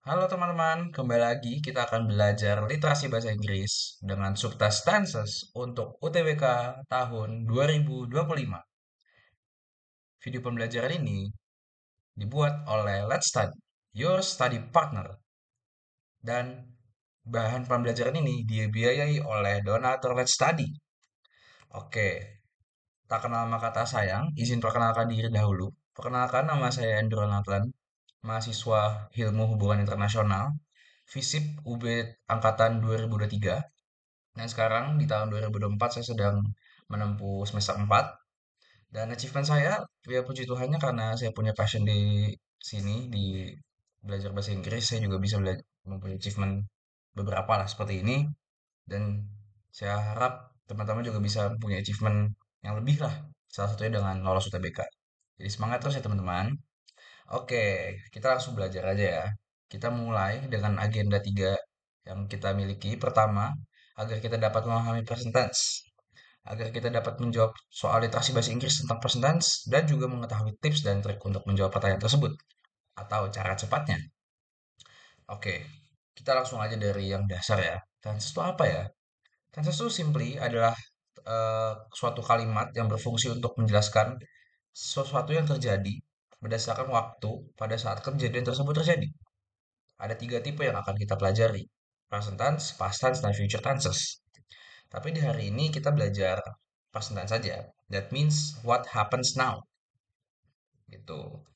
Halo teman-teman, kembali lagi kita akan belajar literasi bahasa Inggris dengan subtas tenses untuk UTBK tahun 2025. Video pembelajaran ini dibuat oleh Let's Study, your study partner, dan bahan pembelajaran ini dibiayai oleh donatur Let's Study. Oke, tak kenal maka tak sayang, izin perkenalkan diri dahulu. Perkenalkan, nama saya Andrew Nathan, mahasiswa Ilmu Hubungan Internasional, FISIP UB Angkatan 2023. Dan sekarang di tahun 2024 saya sedang menempuh semester 4 dan achievement saya ya puji Tuhannya karena saya punya passion di sini di belajar bahasa Inggris saya juga bisa mempunyai achievement beberapa lah seperti ini dan saya harap teman-teman juga bisa punya achievement yang lebih lah salah satunya dengan lolos UTBK. Jadi semangat terus ya teman-teman. Oke, kita langsung belajar aja ya. Kita mulai dengan agenda 3 yang kita miliki. Pertama, agar kita dapat memahami present tense. Agar kita dapat menjawab soal literasi bahasa Inggris tentang present tense dan juga mengetahui tips dan trik untuk menjawab pertanyaan tersebut atau cara cepatnya. Oke, kita langsung aja dari yang dasar ya. Tense itu apa ya? Tense itu simply adalah suatu kalimat yang berfungsi untuk menjelaskan sesuatu yang terjadi berdasarkan waktu pada saat kejadian tersebut terjadi. Ada tiga tipe yang akan kita pelajari. Present tense, past tense, dan future tenses. Tapi di hari ini kita belajar present tense saja. That means what happens now. Gitu.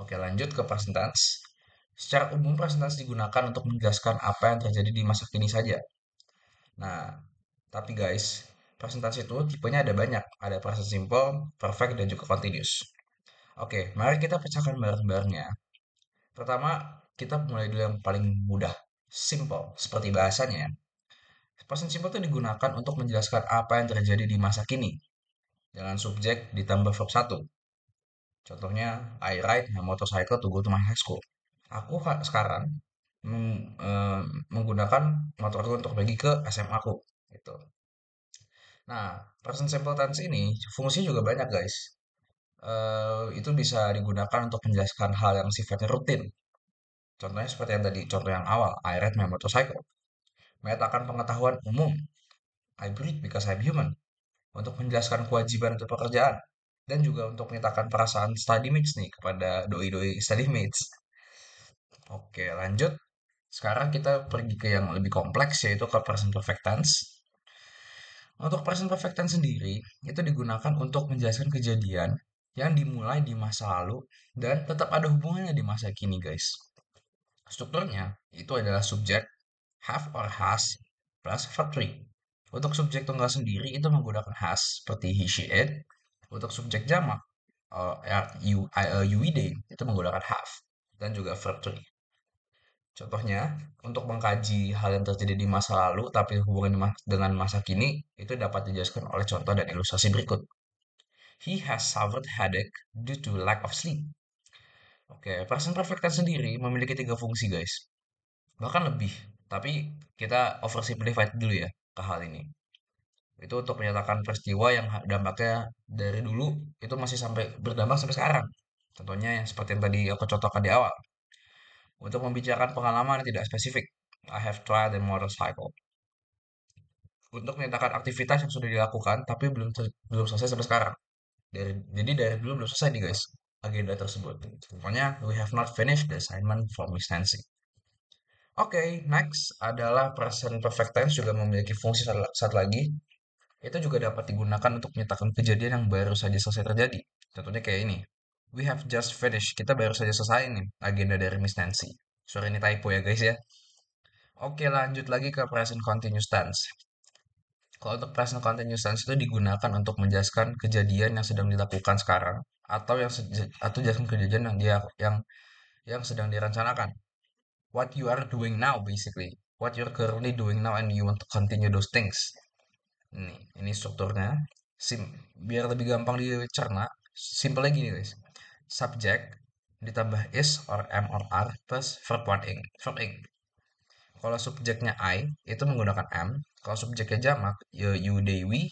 Oke, lanjut ke present tense. Secara umum present tense digunakan untuk menjelaskan apa yang terjadi di masa kini saja. Nah, tapi guys, present tense itu tipenya ada banyak. Ada present simple, perfect, dan juga continuous. Oke, mari kita pecahkan bareng-bareng ya. Pertama, kita mulai dulu yang paling mudah. Simple, seperti bahasanya. Present simple itu digunakan untuk menjelaskan apa yang terjadi di masa kini dengan subjek ditambah verb satu. Contohnya, I ride my motorcycle to go to my high school. Aku sekarang menggunakan motorku untuk pergi ke SMA aku. Gitu. Nah, present simple tense ini fungsinya juga banyak guys. Itu bisa digunakan untuk menjelaskan hal yang sifatnya rutin. Contohnya seperti yang tadi, contoh yang awal, I ride my motorcycle. Menyatakan pengetahuan umum, I breathe because I'm human. Untuk menjelaskan kewajiban untuk pekerjaan. Dan juga untuk menyatakan perasaan study mates nih kepada doi-doi study mates. Oke, lanjut. Sekarang kita pergi ke yang lebih kompleks yaitu ke present perfect tense. Untuk present perfect tense sendiri, itu digunakan untuk menjelaskan kejadian yang dimulai di masa lalu dan tetap ada hubungannya di masa kini, guys. Strukturnya itu adalah subjek, have or has, plus verb 3. Untuk subjek tunggal sendiri itu menggunakan has, seperti he, she, it. Untuk subjek jamak, you, they, itu menggunakan have. Dan juga verb 3. Contohnya, untuk mengkaji hal yang terjadi di masa lalu tapi hubungan dengan masa kini, itu dapat dijelaskan oleh contoh dan ilustrasi berikut. He has suffered headache due to lack of sleep. Oke, present perfect tense sendiri memiliki tiga fungsi, guys. Bahkan lebih, tapi kita oversimplify dulu ya ke hal ini. Itu untuk menyatakan peristiwa yang dampaknya dari dulu itu masih sampai berdampak sampai sekarang. Contohnya yang seperti yang tadi aku contohkan di awal. Untuk membicarakan pengalaman yang tidak spesifik. I have tried a motorcycle. Untuk menyatakan aktivitas yang sudah dilakukan tapi belum selesai sampai sekarang. Jadi dari dulu belum selesai nih guys agenda tersebut. Pokoknya we have not finished the assignment for Miss Nancy. Oke, next adalah present perfect tense juga memiliki fungsi satu lagi. Itu juga dapat digunakan untuk menyatakan kejadian yang baru saja selesai terjadi. Contohnya kayak ini. We have just finished. Kita baru saja selesai nih agenda dari Miss Nancy. Sorry ini typo ya guys ya. Oke, lanjut lagi ke present continuous tense. Kalau untuk present continuous tense itu digunakan untuk menjelaskan kejadian yang sedang dilakukan sekarang atau atau jelaskan kejadian yang sedang direncanakan. What you are doing now basically. What you're currently doing now and you want to continue those things. Ini strukturnya. Sim, biar lebih gampang dicerna, simple lagi nih guys. Subject ditambah is or am or are plus verb one ing. Verb ing. Kalau subjeknya I itu menggunakan am. Kalau subjeknya jamak, ya you, they, we,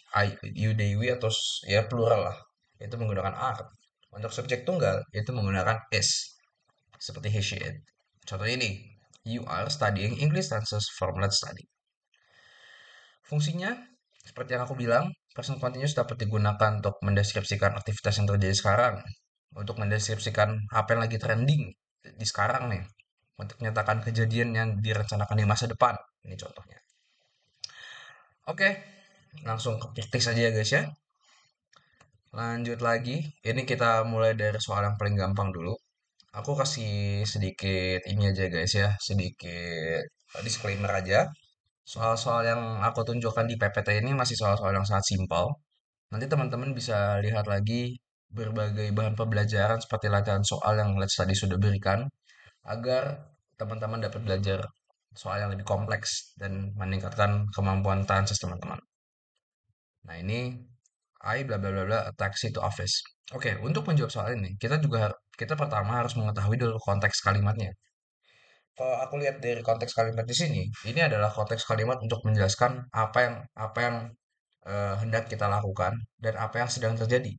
you, they, we atau ya plural lah. Itu menggunakan are. Untuk subjek tunggal itu menggunakan is. Seperti he, she, it. Contohnya ini, you are studying English tenses from let's study. Fungsinya, seperti yang aku bilang, present continuous dapat digunakan untuk mendeskripsikan aktivitas yang terjadi sekarang, untuk mendeskripsikan apa yang lagi trending di sekarang nih, untuk menyatakan kejadian yang direncanakan di masa depan. Ini contohnya. Oke, langsung ke praktis aja ya guys ya. Lanjut lagi, ini kita mulai dari soal yang paling gampang dulu. Aku kasih sedikit ini aja guys ya, sedikit disclaimer aja. Soal-soal yang aku tunjukkan di PPT ini masih soal-soal yang sangat simpel. Nanti teman-teman bisa lihat lagi berbagai bahan pembelajaran seperti latihan soal yang Let's Study sudah berikan agar teman-teman dapat belajar soal yang lebih kompleks dan meningkatkan kemampuan transes teman-teman. Nah, ini I bla bla bla bla a taxi to office. Oke, untuk menjawab soal ini, kita pertama harus mengetahui dulu konteks kalimatnya. Kalau aku lihat dari konteks kalimat di sini, ini adalah konteks kalimat untuk menjelaskan apa yang hendak kita lakukan dan apa yang sedang terjadi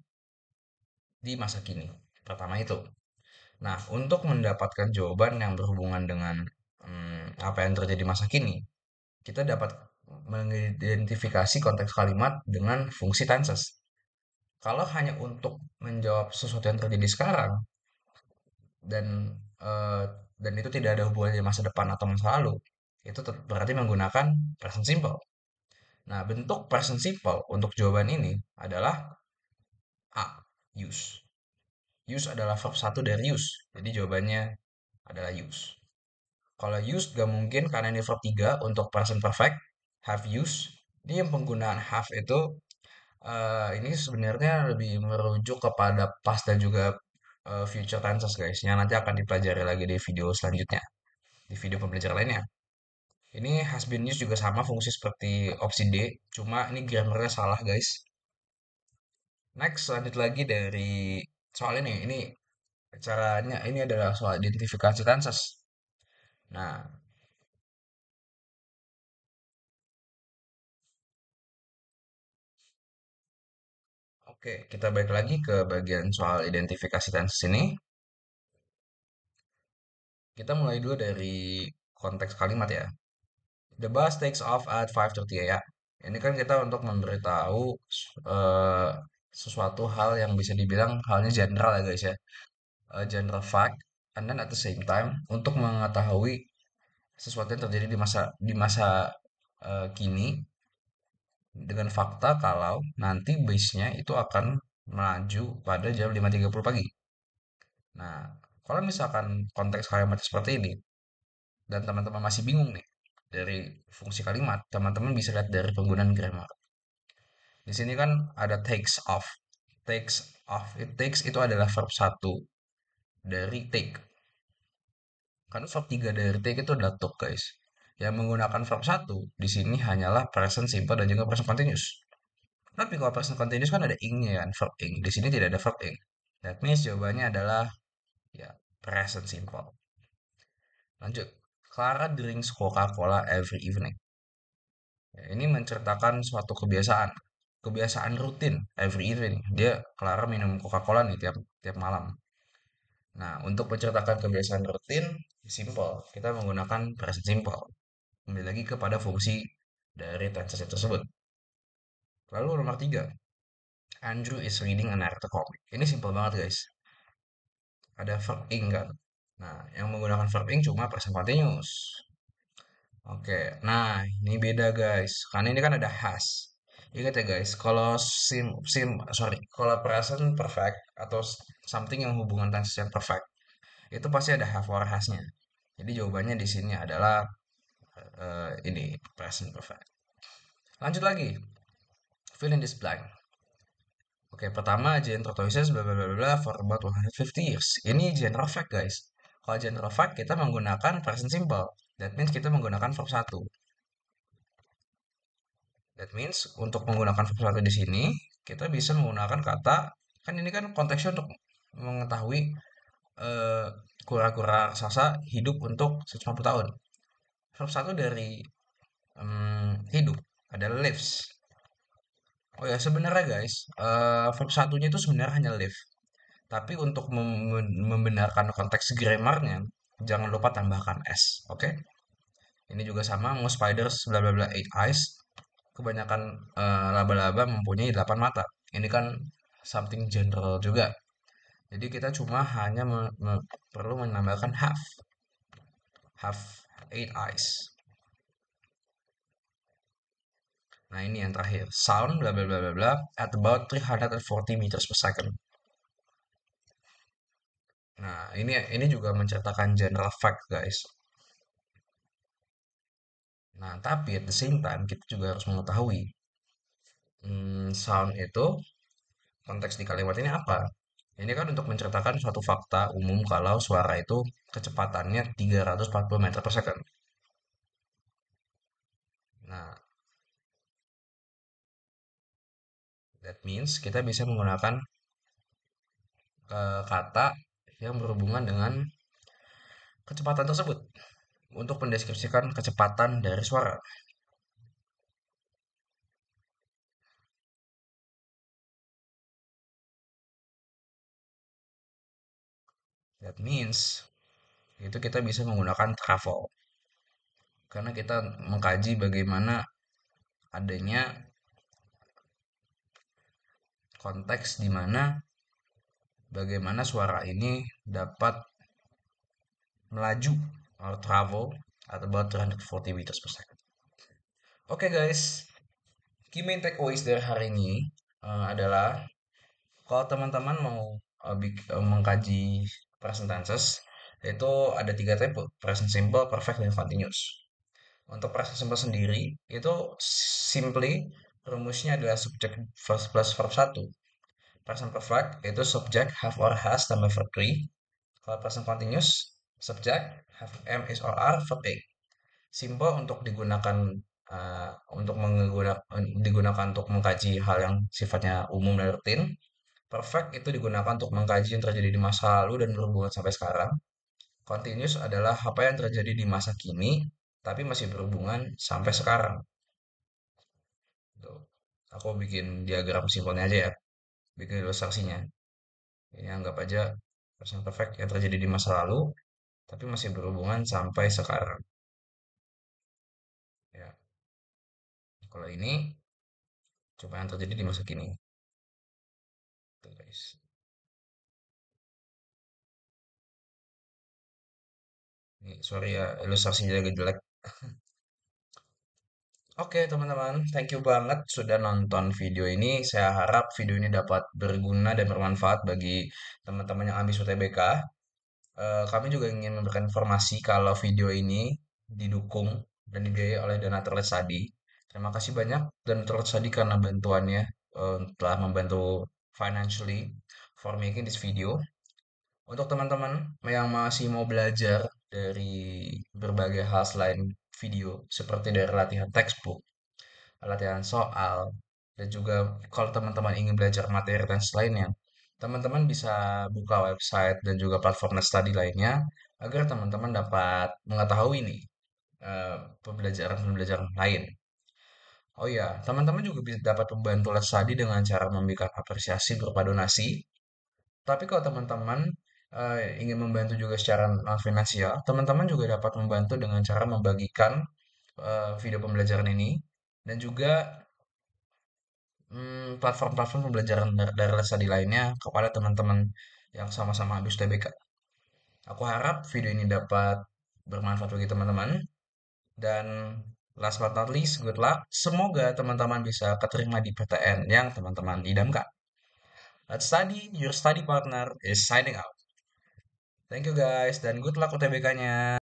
di masa kini. Pertama itu. Nah, untuk mendapatkan jawaban yang berhubungan dengan apa yang terjadi masa kini, kita dapat mengidentifikasi konteks kalimat dengan fungsi tenses. Kalau hanya untuk menjawab sesuatu yang terjadi sekarang dan eh, dan itu tidak ada hubungannya masa depan atau masa lalu, itu berarti menggunakan present simple. Nah, bentuk present simple untuk jawaban ini adalah A, use. Use adalah verb satu dari use. Jadi jawabannya adalah use. Kalau use gak mungkin karena ini verb 3 untuk present perfect. Have use. Ini yang penggunaan have itu ini sebenarnya lebih merujuk kepada past dan juga future tenses guys. Yang nanti akan dipelajari lagi di video selanjutnya. Di video pembelajaran lainnya. Ini has been used juga sama fungsi seperti opsi D. Cuma ini grammarnya salah guys. Next, lanjut lagi dari soal ini. Ini caranya ini adalah soal identifikasi tenses. Nah, oke, kita balik lagi ke bagian soal identifikasi tenses ini. Kita mulai dulu dari konteks kalimat ya. The bus takes off at 5:30 a.m. Ini kan kita untuk memberitahu eh, sesuatu hal yang bisa dibilang halnya general ya guys ya. General fact, and then at the same time untuk mengetahui sesuatu yang terjadi di masa kini dengan fakta kalau nanti base-nya itu akan melaju pada jam 5:30 pagi. Nah, kalau misalkan konteks kalimat seperti ini dan teman-teman masih bingung nih dari fungsi kalimat, teman-teman bisa lihat dari penggunaan grammar. Di sini kan ada takes off. Takes off, takes itu adalah verb satu dari take. Karena verb 3 dari take itu adalah took, guys. Yang menggunakan verb satu di sini hanyalah present simple dan juga present continuous. Tapi kalau present continuous kan ada ing-nya kan, verb ing. Di sini tidak ada verb ing. That means jawabannya adalah ya present simple. Lanjut. Clara drinks Coca-Cola every evening. Ya, ini menceritakan suatu kebiasaan. Kebiasaan rutin every evening. Dia Clara minum Coca-Cola nih tiap tiap malam. Nah, untuk menceritakan kebiasaan rutin, simple. Kita menggunakan present simple. Kembali lagi kepada fungsi dari tenses tersebut. Lalu nomor 3, Andrew is reading an Naruto comic. Ini simple banget guys. Ada verb ing kan. Nah, yang menggunakan verb ing cuma present continuous. Oke, nah ini beda guys. Karena ini kan ada has. Ingat ya guys, kalau kalau present perfect atau something yang hubungan tenses yang perfect, itu pasti ada have or has-nya. Jadi jawabannya di sini adalah ini present perfect. Lanjut lagi, fill in this blank. Oke, pertama Jane tortoises bla bla bla bla for about 150 years. Ini general fact, guys. Kalau general fact kita menggunakan present simple. That means kita menggunakan verb satu. That means untuk menggunakan verb satu di sini kita bisa menggunakan kata kan ini kan konteksnya untuk mengetahui eh, kura-kura raksasa hidup untuk 150 tahun. Verb satu dari hidup adalah lives. Oh ya, sebenarnya guys, verb satunya itu sebenarnya hanya live. Tapi untuk membenarkan konteks grammarnya, jangan lupa tambahkan es. Oke? Ini juga sama, most spiders bla bla bla eight eyes. Kebanyakan laba-laba mempunyai 8 mata. Ini kan something general juga. Jadi kita cuma hanya perlu menambahkan have eight eyes. Nah, ini yang terakhir. Sound bla bla bla bla bla at about 340 meters per second. Nah, ini juga menceritakan general fact, guys. Nah, tapi at the same time kita juga harus mengetahui sound itu konteks di kalimat ini apa? Ini kan untuk menceritakan suatu fakta umum kalau suara itu kecepatannya 340 meter per second. Nah, that means kita bisa menggunakan kata yang berhubungan dengan kecepatan tersebut untuk mendeskripsikan kecepatan dari suara. That means itu kita bisa menggunakan travel karena kita mengkaji bagaimana adanya konteks di mana bagaimana suara ini dapat melaju or travel at about 340 meters per second. Oke guys, key main takeaways dari hari ini adalah kalau teman-teman mau mengkaji present tenses itu ada tiga tipe, present simple, perfect, dan continuous. Untuk present simple sendiri itu simply rumusnya adalah subjek plus verb satu. Present perfect itu subject have or has tambah verb 3. Kalau present continuous subject have am is or are verb 8. Simple untuk digunakan digunakan untuk mengkaji hal yang sifatnya umum dan rutin. Perfect itu digunakan untuk mengkaji yang terjadi di masa lalu dan berhubungan sampai sekarang. Continuous adalah apa yang terjadi di masa kini tapi masih berhubungan sampai sekarang. Tuh. Aku bikin diagram simpelnya aja ya, bikin ilustrasinya. Ini anggap aja present perfect yang terjadi di masa lalu tapi masih berhubungan sampai sekarang. Ya, kalau ini coba yang terjadi di masa kini. Tuh, guys. Ini sorry ya, ilustrasinya agak jelek. Oke, teman-teman, thank you banget sudah nonton video ini. Saya harap video ini dapat berguna dan bermanfaat bagi teman-teman yang ambis UTBK. Kami juga ingin memberikan informasi kalau video ini didukung dan dibiayai oleh Donatur Let's Study. Terima kasih banyak Donatur Let's Study karena bantuannya telah membantu financially for making this video. Untuk teman-teman yang masih mau belajar dari berbagai hal selain video, seperti dari latihan textbook, latihan soal, dan juga kalau teman-teman ingin belajar materi dan lainnya, teman-teman bisa buka website dan juga platform study lainnya agar teman-teman dapat mengetahui nih pembelajaran-pembelajaran lain. Oh iya, teman-teman juga bisa dapat membantu les study dengan cara memberikan apresiasi berupa donasi. Tapi kalau teman-teman ingin membantu juga secara non finansial, teman-teman juga dapat membantu dengan cara membagikan video pembelajaran ini dan juga platform-platform pembelajaran dari les tadi lainnya kepada teman-teman yang sama-sama habis TBK. Aku harap video ini dapat bermanfaat bagi teman-teman dan last but not least, good luck. Semoga teman-teman bisa keterima di PTN yang teman-teman idamkan. Let's study, your study partner is signing out. Thank you guys dan good luck UTBK-nya.